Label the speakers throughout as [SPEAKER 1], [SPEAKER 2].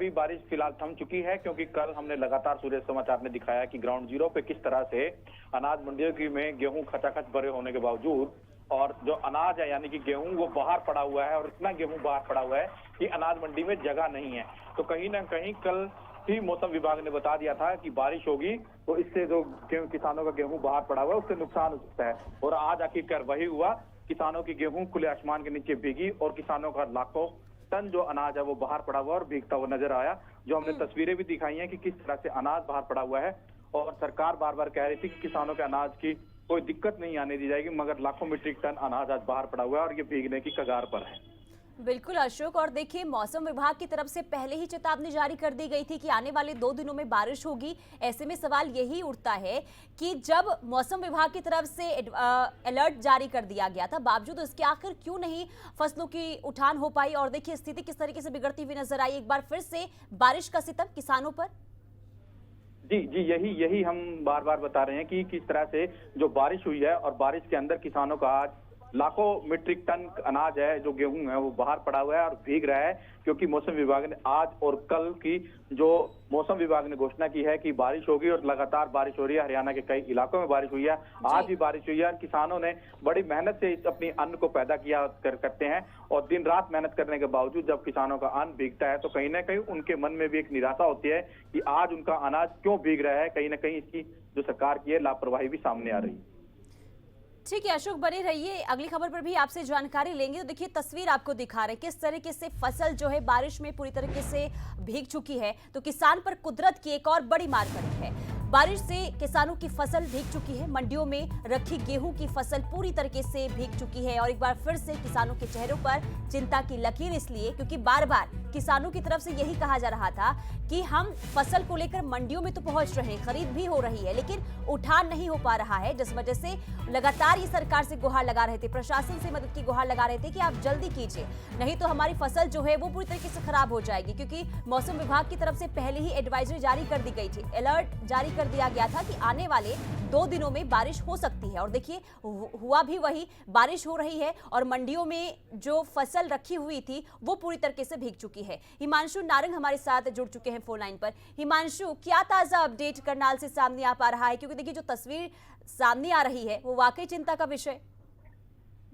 [SPEAKER 1] अभी बारिश फिलहाल थम चुकी है, क्योंकि कल हमने लगातार सूर्य समाचार ने दिखाया कि ग्राउंड जीरो पे किस तरह से अनाज मंडियों की में गेहूं खचाखच भरे होने के बावजूद और जो अनाज है यानी कि गेहूं वो बाहर पड़ा हुआ है, और इतना गेहूं बाहर पड़ा हुआ है कि अनाज मंडी में जगह नहीं है। तो कहीं ना कहीं कल ही मौसम विभाग ने बता दिया था कि बारिश होगी तो इससे जो किसानों का गेहूं बाहर पड़ा हुआ है उससे नुकसान हो सकता है, और आज आखिरकार वही हुआ। किसानों की गेहूं खुले आसमान के नीचे भीगी और किसानों का लाखों टन जो अनाज है वो बाहर पड़ा हुआ और भीगता हुआ नजर आया। जो हमने तस्वीरें भी दिखाई हैं कि किस तरह से अनाज बाहर पड़ा हुआ है, और सरकार बार बार कह रही थी कि किसानों के अनाज की कोई दिक्कत नहीं आने दी जाएगी, मगर लाखों मीट्रिक टन अनाज आज बाहर पड़ा हुआ है और ये भीगने की कगार पर है।
[SPEAKER 2] बिल्कुल अशोक, और देखिए मौसम विभाग की तरफ से पहले ही चेतावनी जारी कर दी गई थी कि आने वाले 2 दिनों में बारिश होगी। ऐसे में सवाल यही उठता है कि जब मौसम विभाग की तरफ से अलर्ट जारी कर दिया गया था, बावजूद उसके आखिर क्यों नहीं फसलों की उठान हो पाई, और देखिए स्थिति किस तरीके से बिगड़ती हुई नजर आई। एक बार फिर से बारिश का सितम किसानों पर।
[SPEAKER 1] जी यही हम बार बार बता रहे हैं कि किस तरह से जो बारिश हुई है और बारिश के अंदर किसानों का आज लाखों मीट्रिक टन अनाज है जो गेहूं है वो बाहर पड़ा हुआ है और भीग रहा है, क्योंकि मौसम विभाग ने आज और कल की जो मौसम विभाग ने घोषणा की है कि बारिश होगी, और लगातार बारिश हो रही है। हरियाणा के कई इलाकों में बारिश हुई है, आज भी बारिश हुई है। किसानों ने बड़ी मेहनत से अपनी अन्न को पैदा किया करते हैं, और दिन रात मेहनत करने के बावजूद जब किसानों का अन्न भीगता है तो कहीं ना कहीं उनके मन में भी एक निराशा होती है कि आज उनका अनाज क्यों भीग रहा है। कहीं ना कहीं इसकी जो सरकार की है लापरवाही भी सामने आ रही है।
[SPEAKER 2] ठीक है अशोक, बने रहिए, अगली खबर पर भी आपसे जानकारी लेंगे। तो देखिए तस्वीर आपको दिखा रहे किस तरीके से फसल जो है बारिश में पूरी तरीके से भीग चुकी है। तो किसान पर कुदरत की एक और बड़ी मार पड़ी है। बारिश से किसानों की फसल भीग चुकी है, मंडियों में रखी गेहूं की फसल पूरी तरीके से भीग चुकी है। और एक बार फिर से किसानों के चेहरों पर चिंता की लकीर, इसलिए क्योंकि बार बार किसानों की तरफ से यही कहा जा रहा था कि हम फसल को लेकर मंडियों में तो पहुंच रहे हैं, खरीद भी हो रही है, लेकिन उठान नहीं हो पा रहा है, जिस वजह से लगातार ये सरकार से गुहार लगा रहे थे, प्रशासन से मदद की गुहार लगा रहे थे कि आप जल्दी कीजिए, नहीं तो हमारी फसल जो है वो पूरी तरीके से खराब हो जाएगी। क्योंकि मौसम विभाग की तरफ से पहले ही एडवाइजरी जारी कर दी गई थी, अलर्ट जारी कर दिया गया था कि आने वाले 2 दिनों में बारिश हो सकती है। और देखिए हुआ भी वही, बारिश हो रही है और मंडियों में जो फसल रखी हुई थी वो पूरी तरीके से भीग चुकी है। हिमांशु नारंग हमारे साथ जुड़ चुके हैं फोन लाइन पर। हिमांशु, क्या ताजा अपडेट करनाल से सामने आ पा रहा है, क्योंकि देखिए जो तस्वीर सामने आ रही है वो वाकई चिंता का विषय।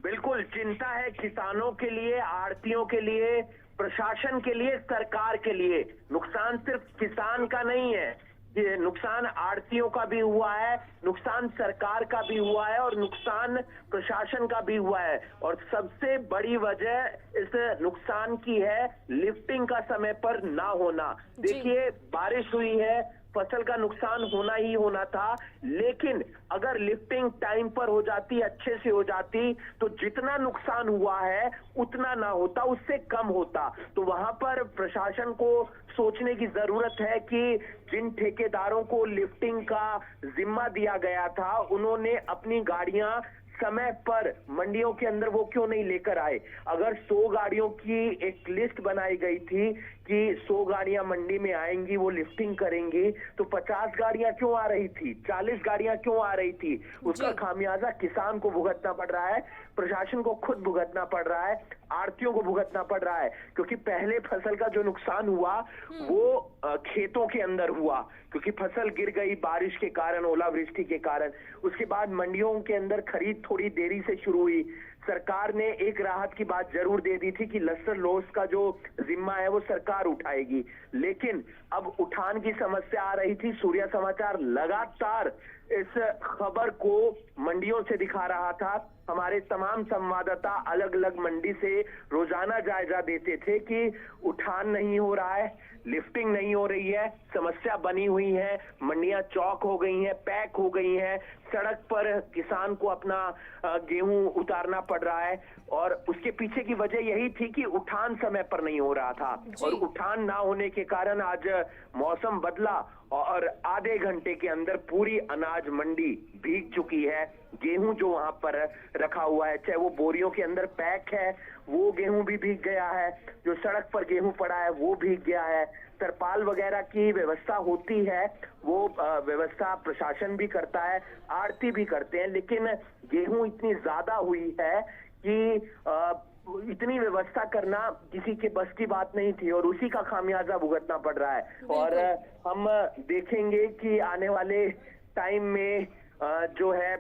[SPEAKER 3] बिल्कुल चिंता है, किसानों के लिए, आड़तियों के लिए, प्रशासन के लिए, सरकार के लिए। नुकसान सिर्फ किसान का नहीं है, ये नुकसान आड़तियों का भी हुआ है, नुकसान सरकार का भी हुआ है और नुकसान प्रशासन का भी हुआ है। और सबसे बड़ी वजह इस नुकसान की है लिफ्टिंग का समय पर ना होना। देखिए बारिश हुई है, फसल का नुकसान होना ही होना था, लेकिन अगर लिफ्टिंग टाइम पर हो जाती, अच्छे से हो जाती, तो जितना नुकसान हुआ है उतना ना होता, उससे कम होता। तो वहां पर प्रशासन को सोचने की जरूरत है कि जिन ठेकेदारों को लिफ्टिंग का जिम्मा दिया गया था उन्होंने अपनी गाड़ियां समय पर मंडियों के अंदर वो क्यों नहीं लेकर आए। अगर 100 गाड़ियों की एक लिस्ट बनाई गई थी कि 100 गाड़ियां मंडी में आएंगी, वो लिफ्टिंग करेंगी, तो 50 गाड़ियां क्यों आ रही थी, 40 गाड़ियां क्यों आ रही थी। उसका खामियाजा किसान को भुगतना पड़ रहा है, प्रशासन को खुद भुगतना पड़ रहा है, आड़तियों को भुगतना पड़ रहा है। क्योंकि पहले फसल का जो नुकसान हुआ वो खेतों के अंदर हुआ, क्योंकि फसल गिर गई बारिश के कारण, ओलावृष्टि के कारण। उसके बाद मंडियों के अंदर खरीद थोड़ी देरी से शुरू हुई। सरकार ने एक राहत की बात जरूर दे दी थी कि लसर लॉस का जो जिम्मा है वो सरकार उठाएगी, लेकिन अब उठान की समस्या आ रही थी। सूर्य समाचार लगातार इस खबर को मंडियों से दिखा रहा था। हमारे तमाम संवाददाता अलग अलग मंडी से रोजाना जायजा देते थे कि उठान नहीं हो रहा है, लिफ्टिंग नहीं हो रही है, समस्या बनी हुई है, मंडियां चौक हो गई हैं, पैक हो गई हैं, सड़क पर किसान को अपना गेहूं उतारना पड़ रहा है। और उसके पीछे की वजह यही थी कि उठान समय पर नहीं हो रहा था, और उठान ना होने के कारण आज मौसम बदला और आधे घंटे के अंदर पूरी अनाज मंडी भीग चुकी है। गेहूं जो वहां पर रखा हुआ है, चाहे वो बोरियों के अंदर पैक है, वो गेहूं भी भीग गया है, जो सड़क पर गेहूं पड़ा है वो भीग गया है। तरपाल वगैरह की व्यवस्था होती है, वो व्यवस्था प्रशासन भी करता है, आड़ती भी करते हैं, लेकिन गेहूं इतनी ज्यादा हुई है कि इतनी व्यवस्था करना किसी के बस की बात नहीं थी और उसी का खामियाजा भुगतना पड़ रहा है। और हम देखेंगे कि आने वाले टाइम में जो है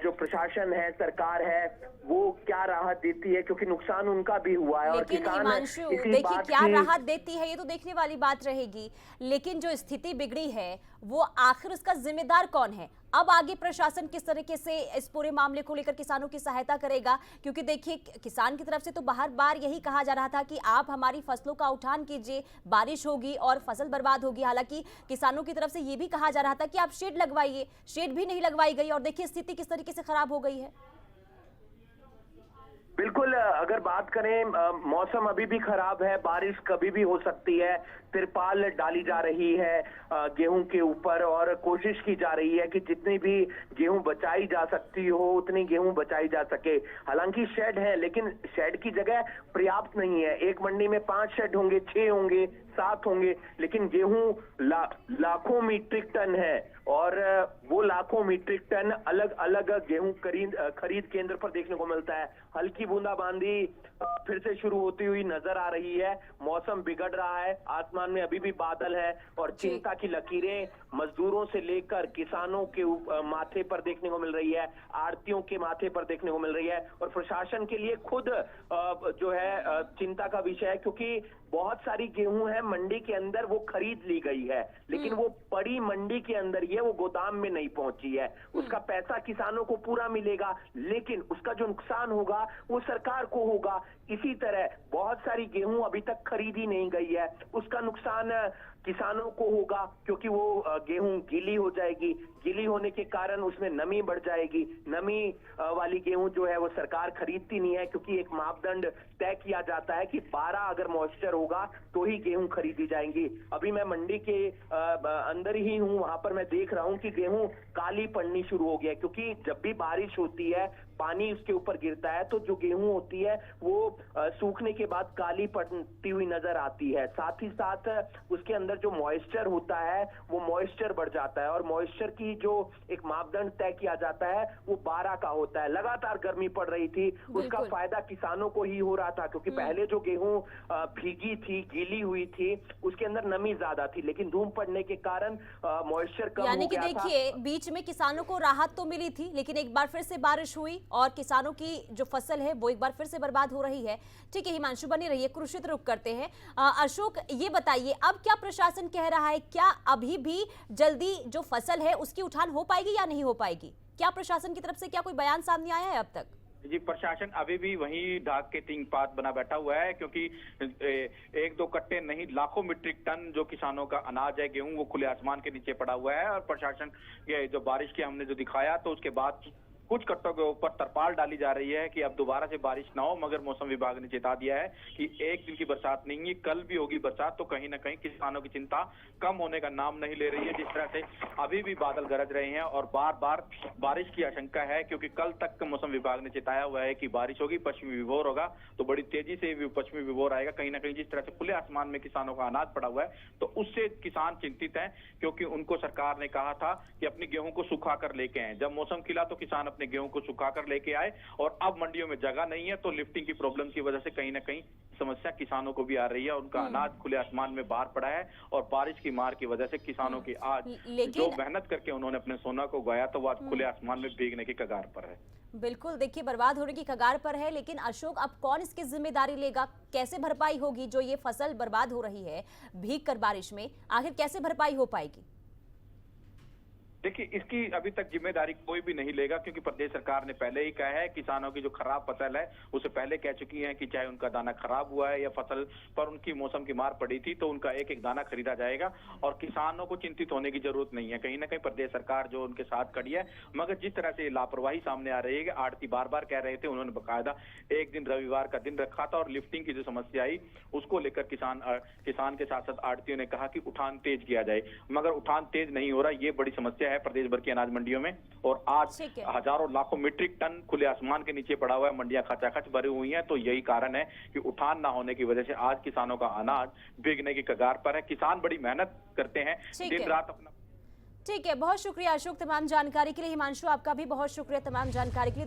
[SPEAKER 3] जो प्रशासन है, सरकार है, वो क्या राहत देती है, क्योंकि नुकसान उनका भी हुआ है। और
[SPEAKER 2] लेकिन
[SPEAKER 3] किसान
[SPEAKER 2] हिमांशु
[SPEAKER 3] इसी
[SPEAKER 2] देखिए
[SPEAKER 3] बात
[SPEAKER 2] क्या
[SPEAKER 3] की
[SPEAKER 2] राहत देती है ये तो देखने वाली बात रहेगी, लेकिन जो स्थिति बिगड़ी है वो आखिर उसका जिम्मेदार कौन है? अब आगे प्रशासन किस तरीके से इस पूरे मामले को लेकर किसानों की सहायता करेगा? क्योंकि देखिए किसान की तरफ से तो बार यही कहा जा रहा था कि आप हमारी फसलों का उठान कीजिए, बारिश होगी और फसल बर्बाद होगी। हालांकि किसानों की तरफ से ये भी कहा जा रहा था कि आप शेड लगवाइए, शेड भी नहीं लगवाई गई और देखिए स्थिति किस तरीके से खराब हो गई है।
[SPEAKER 3] बिल्कुल, अगर बात करें मौसम अभी भी खराब है, बारिश कभी भी हो सकती है। तिरपाल डाली जा रही है गेहूं के ऊपर और कोशिश की जा रही है कि जितनी भी गेहूं बचाई जा सकती हो उतनी गेहूं बचाई जा सके। हालांकि शेड है, लेकिन शेड की जगह पर्याप्त नहीं है। एक मंडी में 5 शेड होंगे, 6 होंगे, 7 होंगे, लेकिन गेहूं लाखों मीट्रिक टन है और वो लाखों मीट्रिक टन अलग अलग गेहूं खरीद केंद्र पर देखने को मिलता है। हल्की बूंदाबांदी फिर से शुरू होती हुई नजर आ रही है। मौसम बिगड़ रहा है, आसमान में अभी भी बादल है और चिंता की लकीरें मजदूरों से लेकर किसानों के माथे पर देखने को मिल रही है, आड़तियों के माथे पर देखने को मिल रही है। और प्रशासन के लिए खुद जो है चिंता का विषय है, क्योंकि बहुत सारी गेहूं है मंडी के अंदर, वो खरीद ली गई है, लेकिन वो पड़ी मंडी के अंदर ही है, वो गोदाम में नहीं पहुंची है। उसका पैसा किसानों को पूरा मिलेगा, लेकिन उसका जो नुकसान होगा वो सरकार को होगा। इसी तरह बहुत सारी गेहूं अभी तक खरीदी नहीं गई है, उसका नुकसान किसानों को होगा, क्योंकि वो गेहूं गीली हो जाएगी। गीली होने के कारण उसमें नमी बढ़ जाएगी। नमी वाली गेहूं जो है वो सरकार खरीदती नहीं है, क्योंकि एक मापदंड तय किया जाता है कि 12 अगर मॉइस्चर होगा तो ही गेहूं खरीदी जाएंगी। अभी मैं मंडी के अंदर ही हूं, वहां पर मैं देख रहा हूं कि गेहूं काली पड़नी शुरू हो गया, क्योंकि जब भी बारिश होती है, पानी उसके ऊपर गिरता है, तो जो गेहूं होती है वो सूखने के बाद काली पड़ती हुई नजर आती है। साथ ही साथ उसके अंदर जो मॉइस्चर होता है वो मॉइस्चर बढ़ जाता है और मॉइस्चर की जो एक मापदंड तय किया जाता है वो 12 का होता है। लगातार गर्मी पड़ रही थी, उसका फायदा किसानों को ही हो रहा था, क्योंकि पहले जो गेहूं भीगी थी, गीली हुई थी, उसके अंदर नमी ज्यादा थी, लेकिन धूम पड़ने के कारण मॉइस्चर कम हो गया था।
[SPEAKER 2] यानी कि देखिए बीच में किसानों को राहत तो मिली थी, लेकिन एक बार फिर से बारिश हुई और किसानों की जो फसल है वो एक बार फिर से बर्बाद हो रही है। ठीक है हिमांशु, बनी रहिए, कृषित रुख करते हैं। अशोक, ये बताइए अब क्या प्रशासन कह रहा है, क्या अभी भी जल्दी जो फसल है उसकी उठान हो पाएगी या नहीं हो पाएगी? क्या प्रशासन की तरफ से क्या कोई बयान सामने आया है अब तक?
[SPEAKER 1] जी, प्रशासन अभी भी वही ढाक के तीन पात बना बैठा हुआ है, क्योंकि 1-2 कट्टे नहीं लाखों मीट्रिक टन जो किसानों का अनाज है, गेहूं, वो खुले आसमान के नीचे पड़ा हुआ है। और प्रशासन ये जो बारिश की हमने जो दिखाया, तो उसके बाद कुछ कट्टों के ऊपर तरपाल डाली जा रही है कि अब दोबारा से बारिश ना हो। मगर मौसम विभाग ने चेता दिया है कि एक दिन की बरसात नहीं है, कल भी होगी बरसात, तो कहीं ना कहीं किसानों की चिंता कम होने का नाम नहीं ले रही है। जिस तरह से अभी भी बादल गरज रहे हैं और बार बार बारिश की आशंका है, क्योंकि कल तक मौसम विभाग ने चेताया हुआ है कि बारिश होगी, पश्चिमी विभोर होगा, तो बड़ी तेजी से पश्चिमी विभोर आएगा। कहीं ना कहीं जिस तरह से खुले आसमान में किसानों का अनाज पड़ा हुआ है, तो उससे किसान चिंतित हैं, क्योंकि उनको सरकार ने कहा था कि अपनी गेहूं को सुखा कर लेके आए। जब मौसम खिला तो किसान अपने गेहूं को सुखा कर लेके आए, और अब मंडियों में जगह नहीं है, तो लिफ्टिंग की प्रॉब्लम की वजह से कहीं ना कहीं समस्या किसानों को भी आ रही है। उनका अनाज खुले आसमान में बाहर पड़ा है और बारिश की मार की वजह से किसानों की आज जो मेहनत करके उन्होंने अपने सोना को उगाया, तो वो आज खुले आसमान में भीगने की कगार पर है।
[SPEAKER 2] बिल्कुल, देखिए बर्बाद होने की कगार पर है। लेकिन अशोक, अब कौन इसकी जिम्मेदारी लेगा? कैसे भरपाई होगी? जो ये फसल बर्बाद हो रही है भीग कर बारिश में, आखिर कैसे भरपाई हो पाएगी?
[SPEAKER 1] देखिए, इसकी अभी तक जिम्मेदारी कोई भी नहीं लेगा, क्योंकि प्रदेश सरकार ने पहले ही कहा है किसानों की जो खराब फसल है उसे पहले कह चुकी है कि चाहे उनका दाना खराब हुआ है या फसल पर उनकी मौसम की मार पड़ी थी, तो उनका एक एक दाना खरीदा जाएगा और किसानों को चिंतित होने की जरूरत नहीं है। कहीं ना कहीं प्रदेश सरकार जो उनके साथ खड़ी है, मगर जिस तरह से लापरवाही सामने आ रही है, आड़ती बार बार कह रहे थे, उन्होंने बकायदा एक दिन रविवार का दिन रखा था और लिफ्टिंग की जो समस्या आई उसको लेकर किसान के साथ साथ आड़तियों ने कहा कि उठान तेज किया जाए, मगर उठान तेज नहीं हो रहा। ये बड़ी समस्या है प्रदेश भर की अनाज मंडियों में, और आज हजारों लाखों मीट्रिक टन खुले आसमान के नीचे पड़ा हुआ है, मंडियां खचाखच भरी हुई हैं। तो यही कारण है कि उठान ना होने की वजह से आज किसानों का अनाज भीगने की कगार पर है। किसान बड़ी मेहनत करते हैं दिन रात अपना।
[SPEAKER 2] ठीक है, बहुत शुक्रिया अशोक तमाम जानकारी के लिए। हिमांशु, आपका भी बहुत शुक्रिया तमाम जानकारी के लिए।